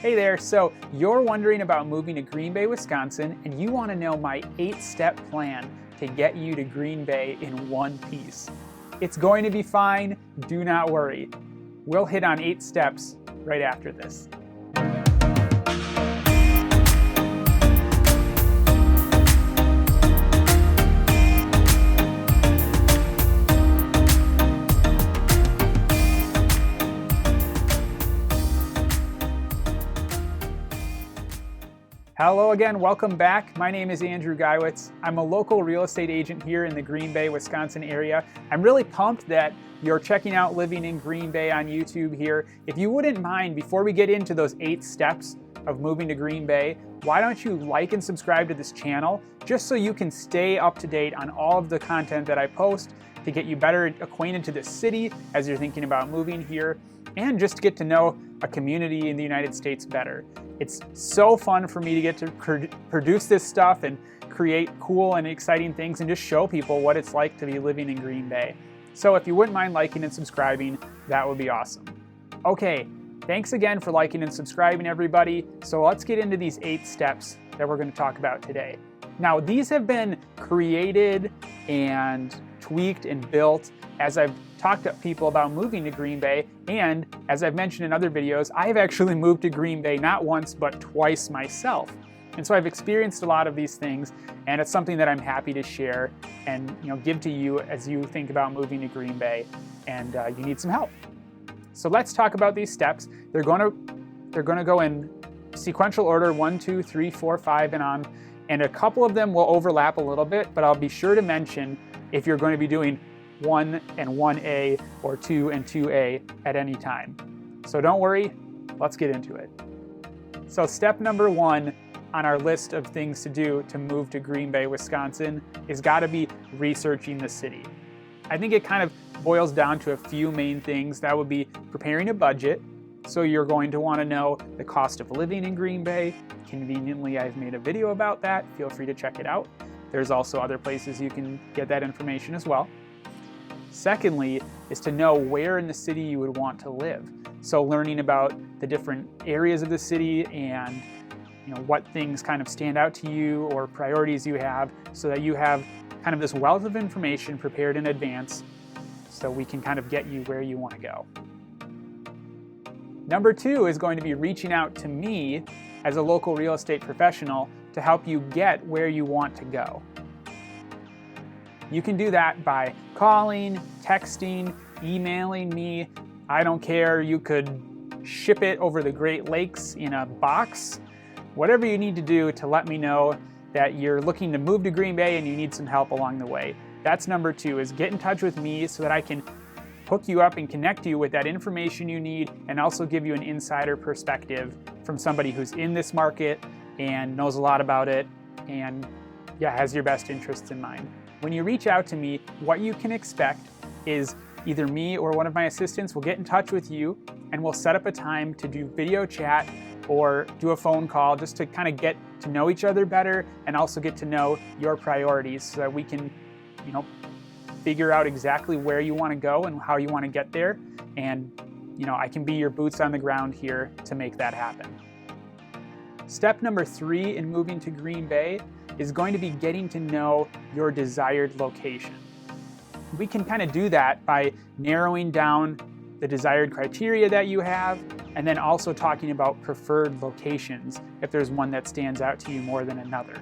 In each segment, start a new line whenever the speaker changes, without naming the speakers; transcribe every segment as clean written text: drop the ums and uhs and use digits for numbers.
Hey there, so you're wondering about moving to Green Bay, Wisconsin, and you want to know my 8-step plan to get you to Green Bay in one piece. It's going to be fine, do not worry. We'll hit on 8 steps right after this. Hello again, welcome back. My name is Andrew Geiwitz. I'm a local real estate agent here in the Green Bay, Wisconsin area. I'm really pumped that you're checking out Living in Green Bay on YouTube here. If you wouldn't mind, before we get into those 8 steps of moving to Green Bay, why don't you like and subscribe to this channel just so you can stay up to date on all of the content that I post to get you better acquainted to this city as you're thinking about moving here, and just to get to know a community in the United States better. It's so fun for me to get to produce this stuff and create cool and exciting things and just show people what it's like to be living in Green Bay. So if you wouldn't mind liking and subscribing, that would be awesome. Okay, thanks again for liking and subscribing, everybody. So let's get into these 8 steps that we're going to talk about today. Now, these have been created and tweaked and built as I've talked to people about moving to Green Bay, and as I've mentioned in other videos, I have actually moved to Green Bay not once but twice myself. And so I've experienced a lot of these things, and it's something that I'm happy to share and give to you as you think about moving to Green Bay and you need some help. So let's talk about these steps. They're going to go in sequential order, 1, 2, 3, 4, 5, and on. And a couple of them will overlap a little bit, but I'll be sure to mention if you're going to be doing 1 and 1A or 2 and 2A at any time. So don't worry, let's get into it. So step number 1 on our list of things to do to move to Green Bay, Wisconsin is got to be researching the city. I think it kind of boils down to a few main things. That would be preparing a budget. So you're going to want to know the cost of living in Green Bay. Conveniently, I've made a video about that. Feel free to check it out. There's also other places you can get that information as well. Secondly, is to know where in the city you would want to live. So learning about the different areas of the city and what things kind of stand out to you or priorities you have, so that you have kind of this wealth of information prepared in advance so we can kind of get you where you want to go. Number 2 is going to be reaching out to me as a local real estate professional to help you get where you want to go. You can do that by calling, texting, emailing me. I don't care. You could ship it over the Great Lakes in a box. Whatever you need to do to let me know that you're looking to move to Green Bay and you need some help along the way. That's number 2, is get in touch with me so that I can hook you up and connect you with that information you need, and also give you an insider perspective from somebody who's in this market and knows a lot about it and has your best interests in mind. When you reach out to me, what you can expect is either me or one of my assistants will get in touch with you and we'll set up a time to do video chat or do a phone call just to kind of get to know each other better and also get to know your priorities so that we can, figure out exactly where you want to go and how you want to get there. And, I can be your boots on the ground here to make that happen. Step number 3 in moving to Green Bay is going to be getting to know your desired location. We can kind of do that by narrowing down the desired criteria that you have, and then also talking about preferred locations if there's one that stands out to you more than another.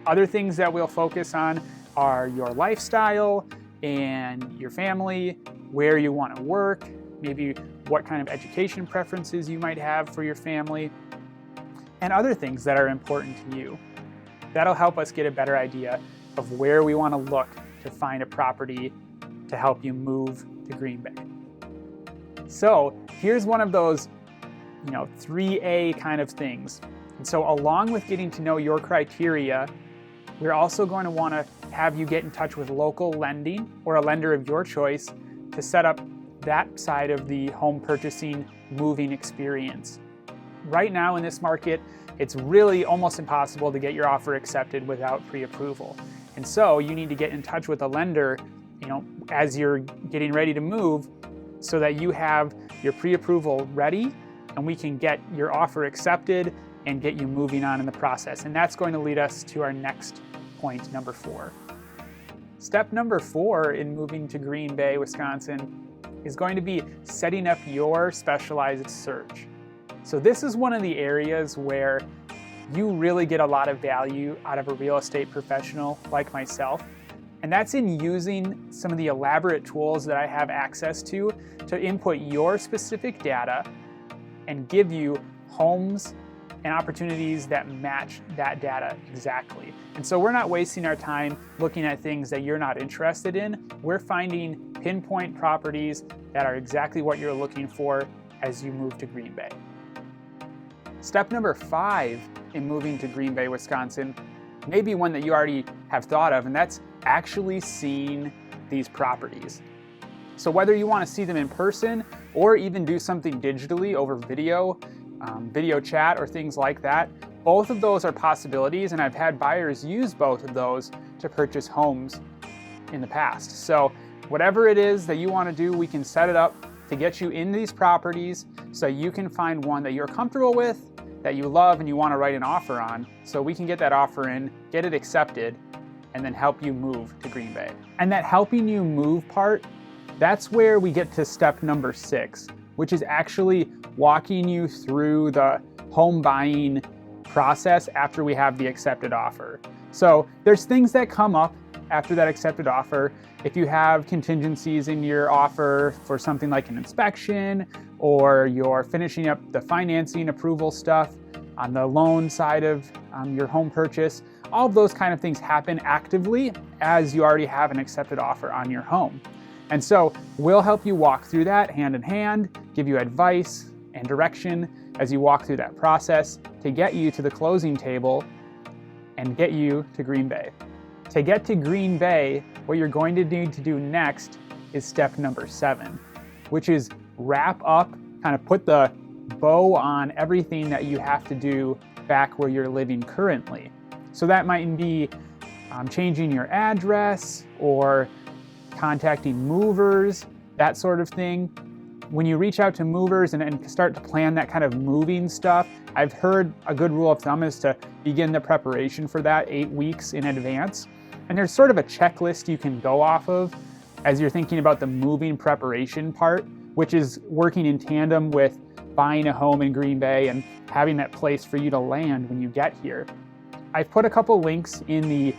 Other things that we'll focus on are your lifestyle and your family, where you want to work, maybe what kind of education preferences you might have for your family, and other things that are important to you. That'll help us get a better idea of where we want to look to find a property to help you move to Green Bay. So here's one of those, 3A kind of things. And so along with getting to know your criteria, we're also going to want to have you get in touch with local lending or a lender of your choice to set up that side of the home purchasing, moving experience. Right now in this market, it's really almost impossible to get your offer accepted without pre-approval. And so you need to get in touch with a lender, as you're getting ready to move, so that you have your pre-approval ready and we can get your offer accepted and get you moving on in the process. And that's going to lead us to our next point, number 4. Step number 4 in moving to Green Bay, Wisconsin, is going to be setting up your specialized search. So this is one of the areas where you really get a lot of value out of a real estate professional like myself. And that's in using some of the elaborate tools that I have access to input your specific data and give you homes and opportunities that match that data exactly. And so we're not wasting our time looking at things that you're not interested in. We're finding pinpoint properties that are exactly what you're looking for as you move to Green Bay. Step number 5 in moving to Green Bay, Wisconsin, may be one that you already have thought of, and that's actually seeing these properties. So whether you want to see them in person or even do something digitally over video, video chat or things like that, both of those are possibilities, and I've had buyers use both of those to purchase homes in the past. So whatever it is that you want to do, we can set it up to get you in these properties so you can find one that you're comfortable with, that you love, and you want to write an offer on, so we can get that offer in, get it accepted, and then help you move to Green Bay. And that helping you move part, that's where we get to step number 6, which is actually walking you through the home buying process after we have the accepted offer. So there's things that come up after that accepted offer. If you have contingencies in your offer for something like an inspection, or you're finishing up the financing approval stuff on the loan side of your home purchase, all of those kind of things happen actively as you already have an accepted offer on your home. And so we'll help you walk through that hand in hand, give you advice and direction as you walk through that process to get you to the closing table and get you to Green Bay. To get to Green Bay, what you're going to need to do next is step number 7, which is wrap up, kind of put the bow on everything that you have to do back where you're living currently. So that might be changing your address or contacting movers, that sort of thing. When you reach out to movers and start to plan that kind of moving stuff, I've heard a good rule of thumb is to begin the preparation for that 8 weeks in advance. And there's sort of a checklist you can go off of as you're thinking about the moving preparation part, which is working in tandem with buying a home in Green Bay and having that place for you to land when you get here. I've put a couple links in the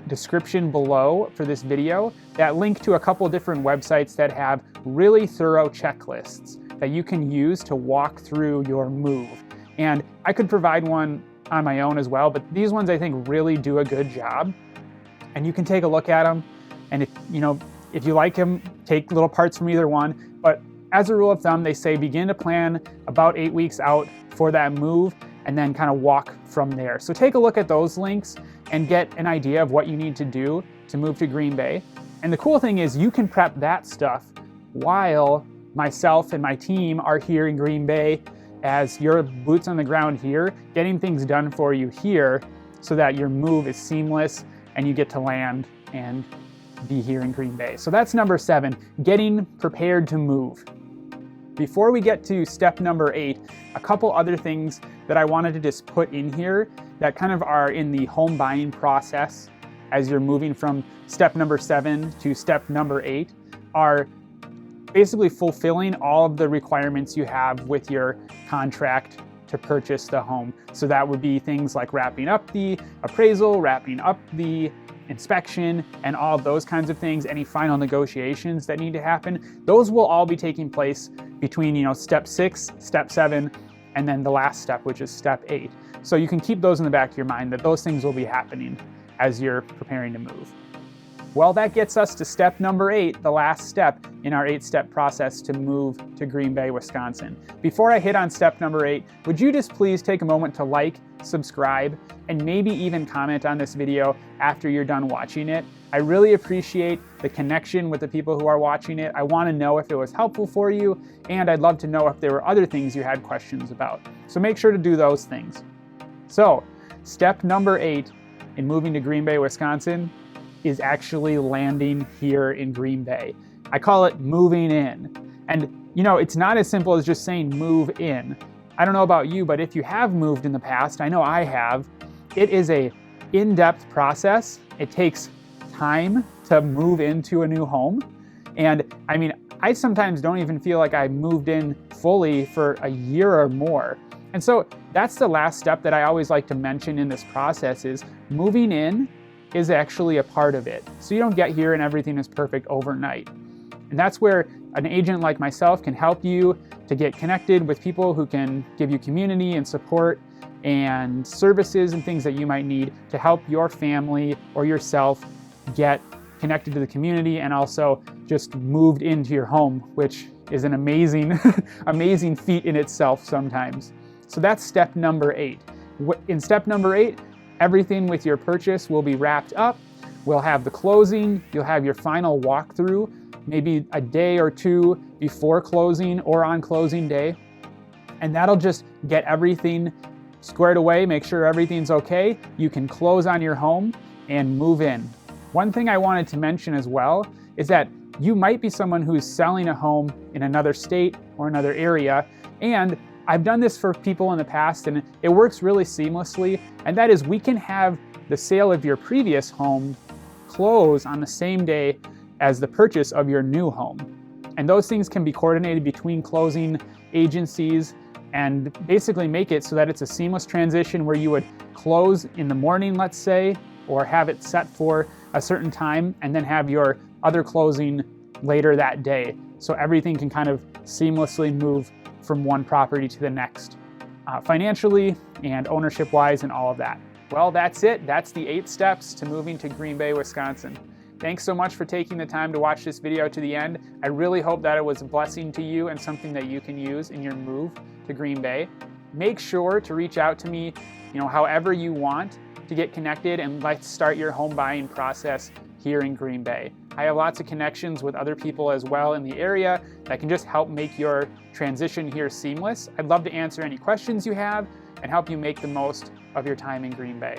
description below for this video that link to a couple different websites that have really thorough checklists that you can use to walk through your move. And I could provide one on my own as well, but these ones I think really do a good job. And you can take a look at them, and if you like them, take little parts from either one. But as a rule of thumb, they say begin to plan about 8 weeks out for that move and then kind of walk from there. So take a look at those links and get an idea of what you need to do to move to Green Bay. And the cool thing is you can prep that stuff while myself and my team are here in Green Bay as your boots on the ground here, getting things done for you here so that your move is seamless and you get to land and be here in Green Bay. So that's number 7, getting prepared to move. Before we get to step number 8, a couple other things that I wanted to just put in here that kind of are in the home buying process as you're moving from step number 7 to step number 8 are basically fulfilling all of the requirements you have with your contract to purchase the home. So that would be things like wrapping up the appraisal, wrapping up the inspection, and all of those kinds of things, any final negotiations that need to happen. Those will all be taking place between step 6, step 7, and then the last step, which is step 8. So you can keep those in the back of your mind that those things will be happening as you're preparing to move. Well, that gets us to step number 8, the last step in our 8-step process to move to Green Bay, Wisconsin. Before I hit on step number 8, would you just please take a moment to like, subscribe, and maybe even comment on this video after you're done watching it? I really appreciate the connection with the people who are watching it. I want to know if it was helpful for you, and I'd love to know if there were other things you had questions about. So make sure to do those things. So, step number 8 in moving to Green Bay, Wisconsin is actually landing here in Green Bay. I call it moving in. And it's not as simple as just saying move in. I don't know about you, but if you have moved in the past, I know I have, it is a in-depth process. It takes time to move into a new home. And I sometimes don't even feel like I moved in fully for a year or more. And so that's the last step that I always like to mention in this process is moving in is actually a part of it. So you don't get here and everything is perfect overnight. And that's where an agent like myself can help you to get connected with people who can give you community and support and services and things that you might need to help your family or yourself get connected to the community and also just moved into your home, which is an amazing, amazing feat in itself sometimes. So that's step number 8. In step number 8, everything with your purchase will be wrapped up. We'll have the closing. You'll have your final walkthrough, maybe a day or two before closing or on closing day. And that'll just get everything squared away, make sure everything's okay. You can close on your home and move in. One thing I wanted to mention as well is that you might be someone who's selling a home in another state or another area, and I've done this for people in the past and it works really seamlessly, and that is we can have the sale of your previous home close on the same day as the purchase of your new home. And those things can be coordinated between closing agencies and basically make it so that it's a seamless transition where you would close in the morning, let's say, or have it set for a certain time and then have your other closing later that day. So everything can kind of seamlessly move from one property to the next, financially and ownership-wise and all of that. Well, that's it. That's the 8 steps to moving to Green Bay, Wisconsin. Thanks so much for taking the time to watch this video to the end. I really hope that it was a blessing to you and something that you can use in your move to Green Bay. Make sure to reach out to me, however you want to get connected, and let's start your home buying process here in Green Bay. I have lots of connections with other people as well in the area that can just help make your transition here seamless. I'd love to answer any questions you have and help you make the most of your time in Green Bay.